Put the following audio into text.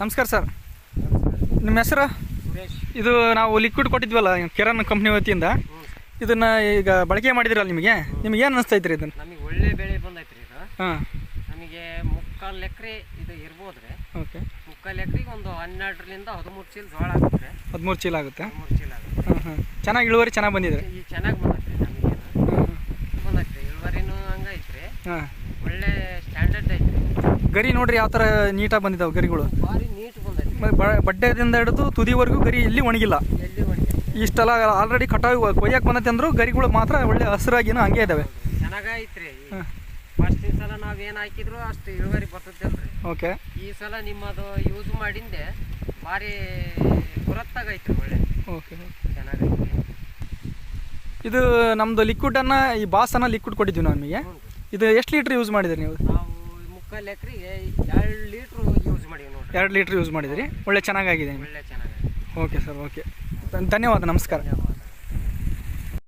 ನಮಸ್ಕಾರ ಸರ್. ನಿಮ್ಮ ಹೆಸರು? ಇದು ನಾವು ಲಿಕ್ವಿಡ್ ಕೊಟ್ಟಿದ್ವಲ್ಲ ಕಿರಣ್ ಕಂಪ್ನಿ ವತಿಯಿಂದ, ಇದನ್ನ ಈಗ ಬಳಕೆ ಮಾಡಿದಿರಲ್ಲ, ನಿಮಗೆ ಏನು ಅನಿಸ್ತೈತ್ರಿ ಇದನ್ನು? ನಮಗೆ ಒಳ್ಳೆ ಬೆಳೆ ಬಂದೈತ್ರಿ ಇದು. ಹಾಂ, ನಮಗೆ 3/4 ಎಕರೆ ಇದು ಇರ್ಬೋದ್ರಿ. ಓಕೆ. 3/4 ಎಕರೆಗೆ ಒಂದು 12ರಿಂದ 13 ಚೀಲ ಜೋಳ ಆಗುತ್ತೆ. 13 ಚೀಲ ಆಗುತ್ತೆ. 13 ಚೀಲ ಆಗುತ್ತೆ. ಹಾಂ ಹಾಂ, ಚೆನ್ನಾಗಿ ಇಳುವರಿ ಚೆನ್ನಾಗಿ ಬಂದಿದೆ. ಈಗ ಚೆನ್ನಾಗಿ ಬಂದೈತ್ರಿ, ನಮಗೆ ಬಂದೈತ್ರಿ. ಇಳುವರಿನೂ ಹಂಗೈತ್ರಿ. ಹಾಂ, ಒಳ್ಳೆ ಸ್ಟ್ಯಾಂಡರ್ಡ್ ಐತ್ರಿ. ಗರಿ ನೋಡ್ರಿ ಯಾವ ಥರ ನೀಟಾಗಿ ಬಂದಿದ್ದಾವೆ ಗರಿಗಳು. ಭಾರಿ ನೀಟ್ ಬಂದೈತ್ರಿ. ಬಡ್ಡೆದಿಂದ ಹಿಡಿದು ತುದಿವರೆಗೂ ಗರಿ ಎಲ್ಲಿ ಒಣಗಿಲ್ಲ. ಎಲ್ಲಿ ಒಣಗಿ ಇಷ್ಟೆಲ್ಲ ಆಲ್ರೆಡಿ ಕಟಾವು ಕೊಯ್ಯಕ್ಕೆ ಬಂದೈತೆ ಅಂದರೂ ಗರಿಗಳು ಮಾತ್ರ ಒಳ್ಳೆ ಹಸಿರಾಗಿನೂ ಹಂಗೆ ಇದ್ದಾವೆ. ಚೆನ್ನಾಗೈತ್ರಿ. ಫಸ್ಟ್ ಸಲ ನಾವೇನು ಹಾಕಿದ್ರು ಅಷ್ಟು ಇಳುವರಿ ಬರ್ತದಲ್ರಿ. ಓಕೆ. ಈ ಸಲ ನಿಮ್ಮದು ಯೂಸ್ ಮಾಡಿಂದೆ ಭಾರಿ ಗುರತ್ತಾಗೈತ್ರಿ. ಒಳ್ಳೆ ಓಕೆ, ಚೆನ್ನಾಗೈತ್ರಿ. ಇದು ನಮ್ಮದು ಲಿಕ್ವಿಡನ್ನು, ಈ ಬಾಸನ್ನು ಲಿಕ್ವಿಡ್ ಕೊಟ್ಟಿದ್ವಿ ನಾವು ನಿಮಗೆ. ಇದು ಎಷ್ಟು ಲೀಟ್ರ್ ಯೂಸ್ ಮಾಡಿದ್ರಿ ನೀವು? ನಾವು 3/4 ಎಕರೆಗೆ 2 ಲೀಟ್ರ್ ಯೂಸ್ ಮಾಡಿವಿ ನೋಡ್ರಿ. 2 ಲೀಟ್ರ್ ಯೂಸ್ ಮಾಡಿದಿರಿ. ಒಳ್ಳೆ ಚೆನ್ನಾಗಾಗಿದೆ. ಒಳ್ಳೆ ಚೆನ್ನಾಗಿದೆ. Okay sir, okay. ಧನ್ಯವಾದ. ನಮಸ್ಕಾರ.